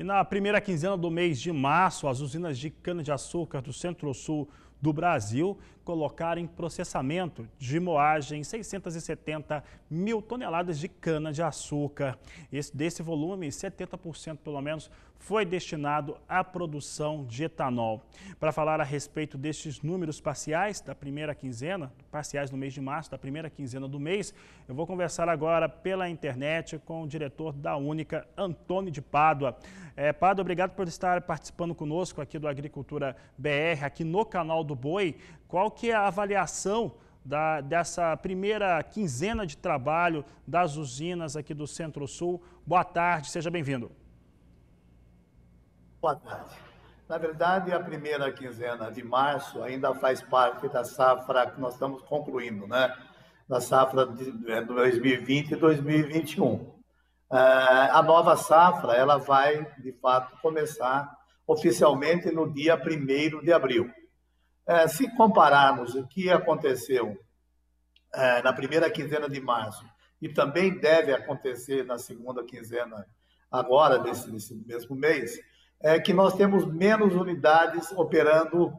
na primeira quinzena do mês de março, as usinas de cana-de-açúcar do Centro-Sul do Brasil colocaram em processamento de moagem 670 mil toneladas de cana-de-açúcar. Desse volume, 70% pelo menos foi destinado à produção de etanol. Para falar a respeito destes números parciais da primeira quinzena, parciais no mês de março, da primeira quinzena do mês, eu vou conversar agora pela internet com o diretor da Única, Antônio de Pádua. Pádua, obrigado por estar participando conosco aqui do Agricultura BR, aqui no canal do Boi. Qual que é a avaliação dessa primeira quinzena de trabalho das usinas aqui do Centro-Sul? Boa tarde, seja bem-vindo. Boa tarde. Na verdade, a primeira quinzena de março ainda faz parte da safra que nós estamos concluindo, né? Da safra de 2020 e 2021. A nova safra, ela vai, de fato, começar oficialmente no dia 1º de abril. Se compararmos o que aconteceu na primeira quinzena de março e também deve acontecer na segunda quinzena agora, desse mesmo mês, é que nós temos menos unidades operando,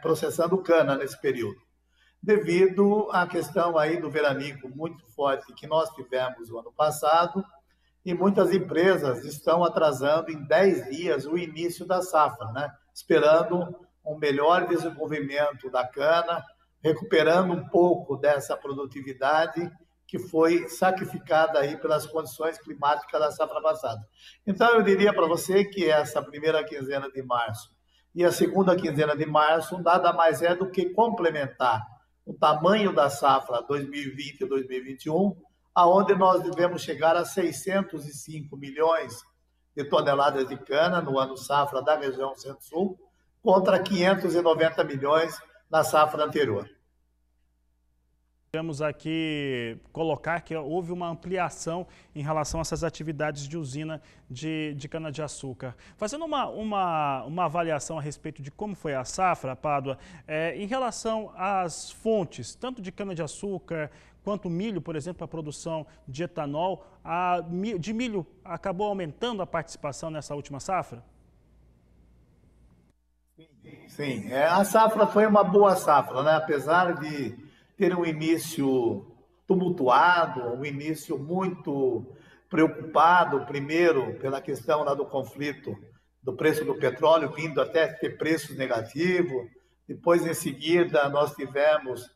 processando cana nesse período, devido à questão aí do veranico muito forte que nós tivemos o ano passado, e muitas empresas estão atrasando em 10 dias o início da safra, né? Esperando um melhor desenvolvimento da cana, recuperando um pouco dessa produtividade que foi sacrificada aí pelas condições climáticas da safra passada. Então, eu diria para você que essa primeira quinzena de março e a segunda quinzena de março nada mais é do que complementar o tamanho da safra 2020 e 2021, aonde nós devemos chegar a 605 milhões de toneladas de cana no ano safra da região Centro-Sul, contra 590 milhões na safra anterior. Vamos aqui colocar que houve uma ampliação em relação a essas atividades de usina de cana-de-açúcar. Fazendo uma avaliação a respeito de como foi a safra, Pádua, em relação às fontes, tanto de cana-de-açúcar quanto milho, por exemplo, a produção de etanol, de milho acabou aumentando a participação nessa última safra? Sim, a safra foi uma boa safra, né? Apesar de ter um início tumultuado, um início muito preocupado, primeiro pela questão lá do conflito do preço do petróleo, vindo até ter preços negativos. Depois, em seguida, nós tivemos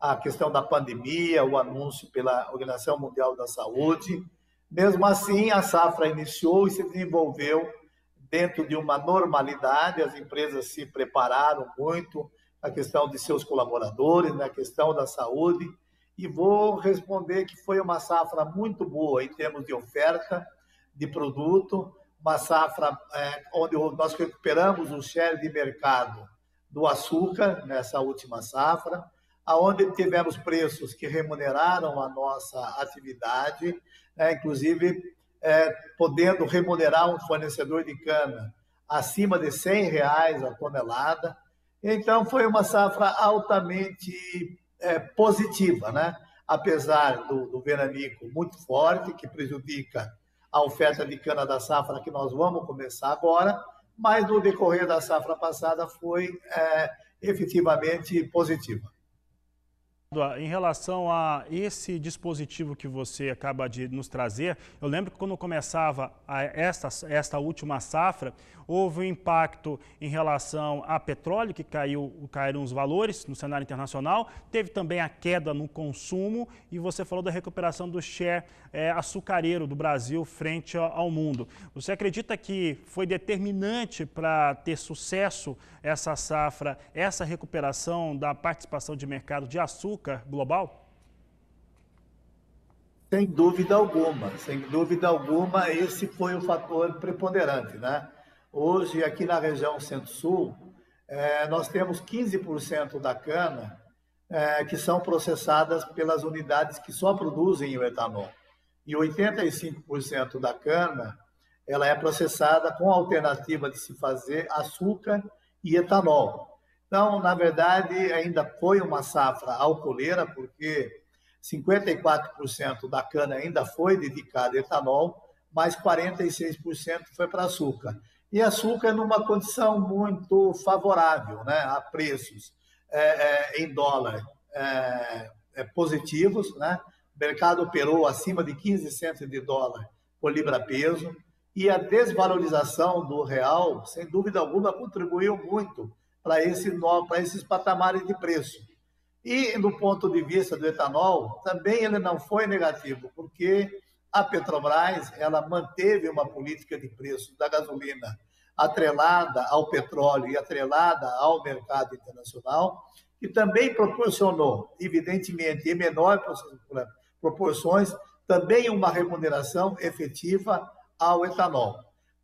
a questão da pandemia, o anúncio pela Organização Mundial da Saúde. Mesmo assim, a safra iniciou e se desenvolveu dentro de uma normalidade, as empresas se prepararam muito, a questão de seus colaboradores, na questão da saúde, e vou responder que foi uma safra muito boa em termos de oferta de produto, uma safra onde nós recuperamos o share de mercado do açúcar nessa última safra, aonde tivemos preços que remuneraram a nossa atividade, inclusive podendo remunerar um fornecedor de cana acima de R$100 a tonelada. Então, foi uma safra altamente positiva, né? Apesar do veranico muito forte, que prejudica a oferta de cana da safra que nós vamos começar agora, mas no decorrer da safra passada foi efetivamente positiva. Em relação a esse dispositivo que você acaba de nos trazer, eu lembro que quando começava esta última safra, houve um impacto em relação a petróleo, que caíram os valores no cenário internacional, teve também a queda no consumo e você falou da recuperação do share açucareiro do Brasil frente ao mundo. Você acredita que foi determinante para ter sucesso essa safra, essa recuperação da participação de mercado de açúcar global? Sem dúvida alguma, esse foi o fator preponderante, né? Hoje, aqui na região Centro-Sul, nós temos 15% da cana que são processadas pelas unidades que só produzem o etanol. E 85% da cana ela é processada com a alternativa de se fazer açúcar e etanol. Então, na verdade, ainda foi uma safra alcooleira, porque 54% da cana ainda foi dedicada a etanol, mas 46% foi para açúcar. E açúcar numa condição muito favorável, né, a preços em dólar positivos, né? O mercado operou acima de 15 centos de dólar por libra-peso, e a desvalorização do real, sem dúvida alguma, contribuiu muito para esses patamares de preço. E, do ponto de vista do etanol, também ele não foi negativo, porque a Petrobras ela manteve uma política de preço da gasolina atrelada ao petróleo e atrelada ao mercado internacional, que também proporcionou, evidentemente, em menor proporções, também uma remuneração efetiva ao etanol.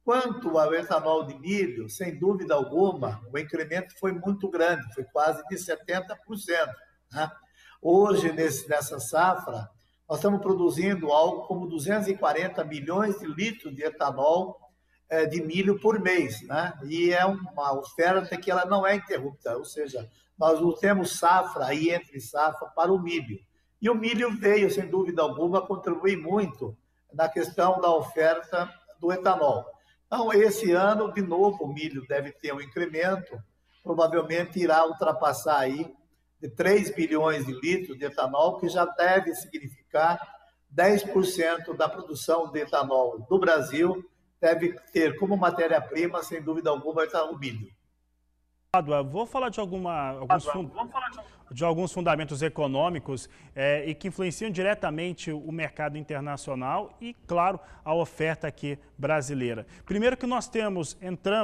Quanto ao etanol de milho, sem dúvida alguma, o incremento foi muito grande, foi quase de 70%. Né? Hoje, nessa safra, nós estamos produzindo algo como 240 milhões de litros de etanol de milho por mês, né? E é uma oferta que ela não é interrupta, ou seja, nós não temos safra aí entre safra para o milho. E o milho veio, sem dúvida alguma, contribuir muito na questão da oferta do etanol. Então, esse ano, de novo, o milho deve ter um incremento, provavelmente irá ultrapassar aí de 3 bilhões de litros de etanol, que já deve significar 10% da produção de etanol do Brasil, deve ter como matéria-prima, sem dúvida alguma, o milho. Vou falar de alguns fundamentos econômicos e que influenciam diretamente o mercado internacional e, claro, a oferta aqui brasileira. Primeiro que nós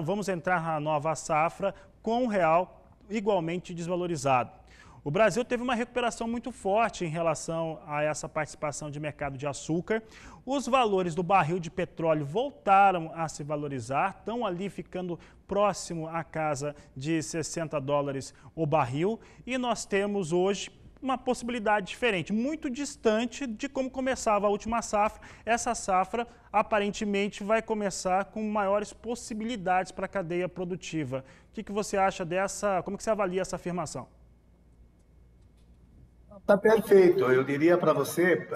vamos entrar na nova safra com o real igualmente desvalorizado. O Brasil teve uma recuperação muito forte em relação a essa participação de mercado de açúcar. Os valores do barril de petróleo voltaram a se valorizar, estão ali ficando próximo à casa de 60 dólares o barril. E nós temos hoje uma possibilidade diferente, muito distante de como começava a última safra. Essa safra aparentemente vai começar com maiores possibilidades para a cadeia produtiva. O que você acha dessa, como que você avalia essa afirmação? Está perfeito. Eu diria para você,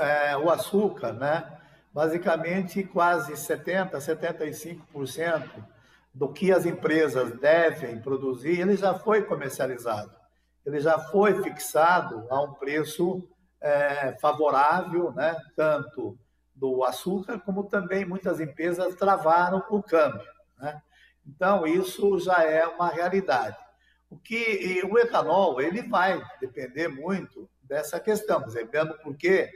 o açúcar, né? Basicamente, quase 70%, 75% do que as empresas devem produzir, ele já foi comercializado. Ele já foi fixado a um preço favorável, né? Tanto do açúcar, como também muitas empresas travaram o câmbio, né? Então, isso já é uma realidade. O etanol ele vai depender muito dessa questão, mesmo porque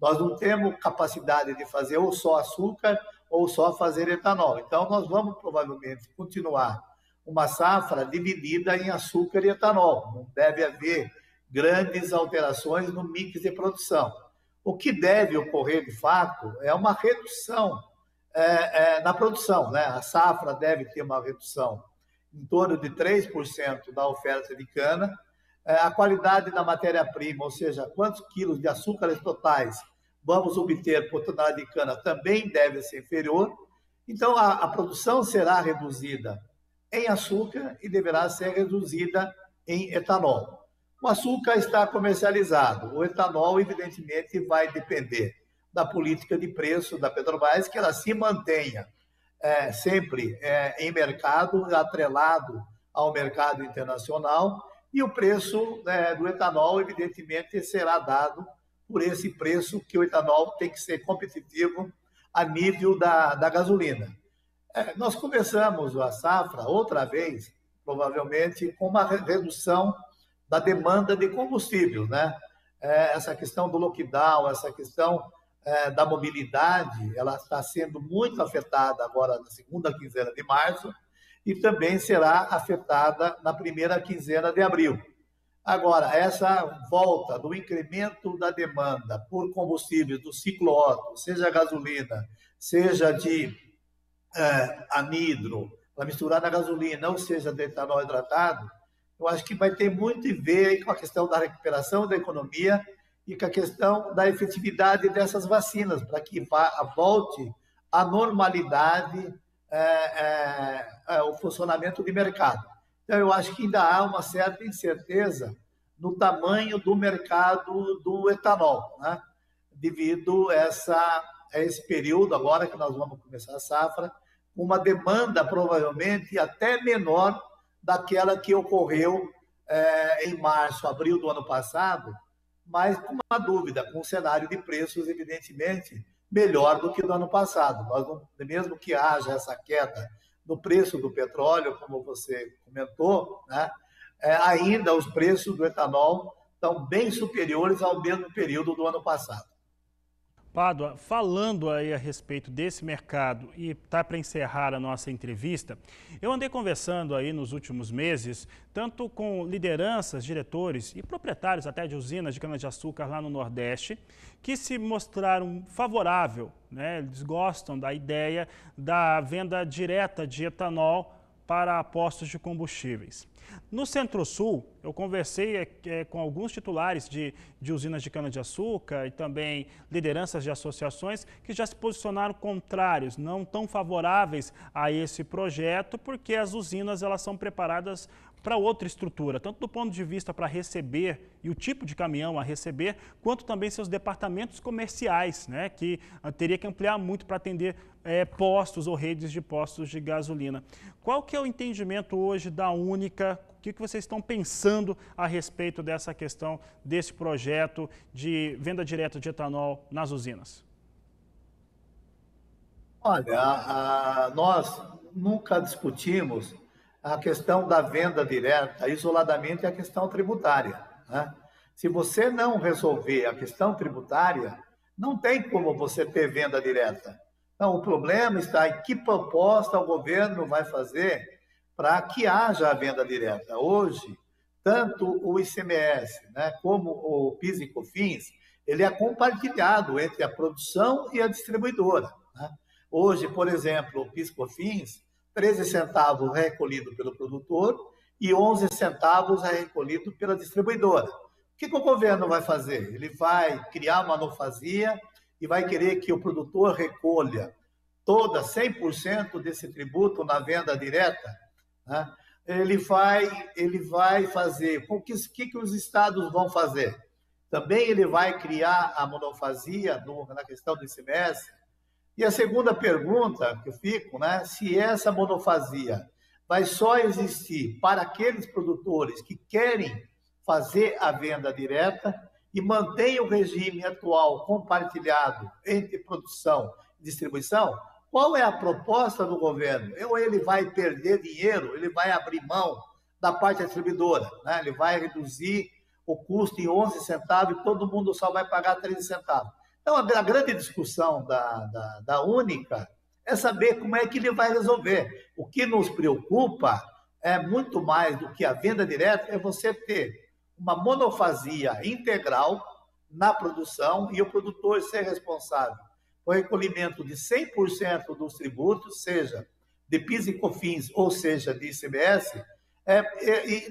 nós não temos capacidade de fazer ou só açúcar ou só fazer etanol. Então, nós vamos provavelmente continuar uma safra dividida em açúcar e etanol. Não deve haver grandes alterações no mix de produção. O que deve ocorrer, de fato, é uma redução na produção, né? A safra deve ter uma redução em torno de 3% da oferta de cana. A qualidade da matéria-prima, ou seja, quantos quilos de açúcares totais vamos obter por tonelada de cana, também deve ser inferior. Então, a produção será reduzida em açúcar e deverá ser reduzida em etanol. O açúcar está comercializado. O etanol, evidentemente, vai depender da política de preço da Petrobras, que ela se mantenha sempre em mercado, atrelado ao mercado internacional, e o preço do etanol, evidentemente, será dado por esse preço que o etanol tem que ser competitivo a nível da gasolina. Nós começamos a safra outra vez, provavelmente, com uma redução da demanda de combustível, né? Essa questão do lockdown, essa questão da mobilidade, ela está sendo muito afetada agora na segunda quinzena de março e também será afetada na primeira quinzena de abril. Agora, essa volta do incremento da demanda por combustíveis do ciclo Otto, seja gasolina, seja de anidro, para misturar na gasolina, ou seja, de etanol hidratado, eu acho que vai ter muito a ver com a questão da recuperação da economia e com a questão da efetividade dessas vacinas, para que volte à normalidade o funcionamento de mercado. Então, eu acho que ainda há uma certa incerteza no tamanho do mercado do etanol, né? Devido a essa é esse período agora que nós vamos começar a safra, com uma demanda provavelmente até menor daquela que ocorreu em março, abril do ano passado, mas com uma dúvida, com um cenário de preços, evidentemente, melhor do que do ano passado. Nós não, mesmo que haja essa queda no preço do petróleo, como você comentou, né, ainda os preços do etanol estão bem superiores ao mesmo período do ano passado. Pádua, falando aí a respeito desse mercado e tá para encerrar a nossa entrevista, eu andei conversando aí nos últimos meses, tanto com lideranças, diretores e proprietários até de usinas de cana-de-açúcar lá no Nordeste, que se mostraram favoráveis, né? Eles gostam da ideia da venda direta de etanol para postos de combustíveis. No Centro-Sul, eu conversei com alguns titulares de usinas de cana-de-açúcar e também lideranças de associações que já se posicionaram contrários, não tão favoráveis a esse projeto, porque as usinas elas são preparadas para outra estrutura, tanto do ponto de vista para receber e o tipo de caminhão a receber, quanto também seus departamentos comerciais, né, que teria que ampliar muito para atender postos ou redes de postos de gasolina. Qual que é o entendimento hoje da Única? O que vocês estão pensando a respeito dessa questão, desse projeto de venda direta de etanol nas usinas? Olha, nós nunca discutimos a questão da venda direta, isoladamente a questão tributária, né? Se você não resolver a questão tributária, não tem como você ter venda direta. Então, o problema está em que proposta o governo vai fazer para que haja a venda direta. Hoje, tanto o ICMS, né, como o PIS e COFINS, ele é compartilhado entre a produção e a distribuidora, né? Hoje, por exemplo, o PIS e COFINS, 13 centavos é recolhido pelo produtor e 11 centavos é recolhido pela distribuidora. O que o governo vai fazer? Ele vai criar uma monofasia e vai querer que o produtor recolha 100% desse tributo na venda direta, né? Ele vai fazer. O que os estados vão fazer? Também ele vai criar a monofasia na questão do ICMS. E a segunda pergunta que eu fico, né, se essa monofasia vai só existir para aqueles produtores que querem fazer a venda direta e mantém o regime atual compartilhado entre produção e distribuição, qual é a proposta do governo? Ou ele vai perder dinheiro, ele vai abrir mão da parte distribuidora, né? Ele vai reduzir o custo em 11 centavos e todo mundo só vai pagar 13 centavos. Então, a grande discussão da Única é saber como é que ele vai resolver. O que nos preocupa é muito mais do que a venda direta, é você ter uma monofasia integral na produção e o produtor ser responsável por recolhimento de 100% dos tributos, seja de PIS e COFINS, ou seja, de ICMS,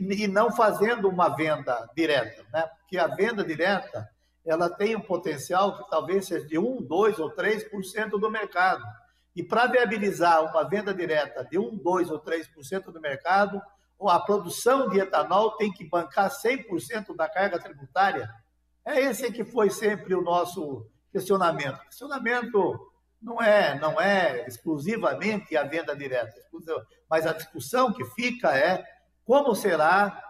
e não fazendo uma venda direta, né? Porque a venda direta ela tem um potencial que talvez seja de 1, 2 ou 3% do mercado. E para viabilizar uma venda direta de 1, 2 ou 3% do mercado, a produção de etanol tem que bancar 100% da carga tributária. É esse que foi sempre o nosso questionamento. O questionamento não é exclusivamente a venda direta, mas a discussão que fica é como será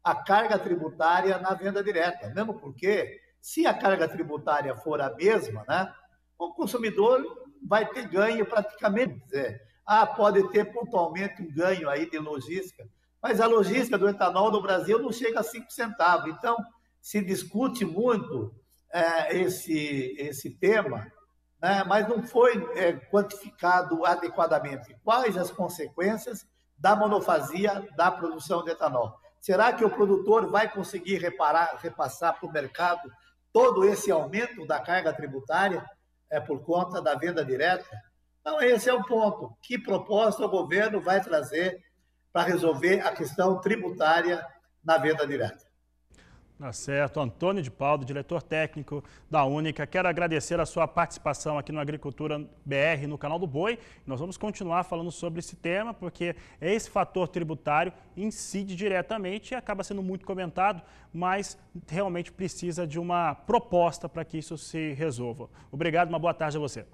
a carga tributária na venda direta, mesmo porque se a carga tributária for a mesma, né, o consumidor vai ter ganho praticamente. Pode ter pontualmente um ganho aí de logística, mas a logística do etanol no Brasil não chega a 5 centavos. Então, se discute muito esse tema, né, mas não foi quantificado adequadamente quais as consequências da monofasia da produção de etanol. Será que o produtor vai conseguir repassar para o mercado todo esse aumento da carga tributária por conta da venda direta? Então, esse é o ponto. Que proposta o governo vai trazer para resolver a questão tributária na venda direta? Tá certo. Antônio de Paulo, diretor técnico da Única. Quero agradecer a sua participação aqui no Agricultura BR, no canal do Boi. Nós vamos continuar falando sobre esse tema, porque esse fator tributário incide diretamente e acaba sendo muito comentado, mas realmente precisa de uma proposta para que isso se resolva. Obrigado, uma boa tarde a você.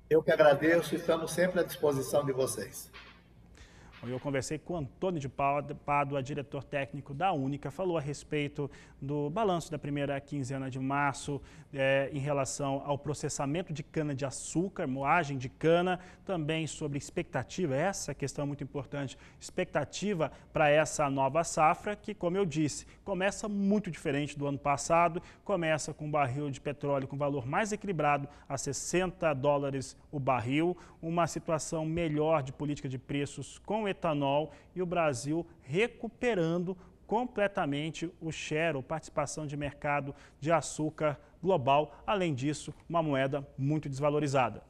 Eu que agradeço, estamos sempre à disposição de vocês. Eu conversei com Antônio de Pádua, diretor técnico da Única, falou a respeito do balanço da primeira quinzena de março em relação ao processamento de cana-de-açúcar, moagem de cana, também sobre expectativa, essa questão é muito importante, expectativa para essa nova safra, que, como eu disse, começa muito diferente do ano passado, começa com um barril de petróleo com valor mais equilibrado a $60 o barril, uma situação melhor de política de preços com etanol e o Brasil recuperando completamente o share, ou participação de mercado de açúcar global. Além disso, uma moeda muito desvalorizada.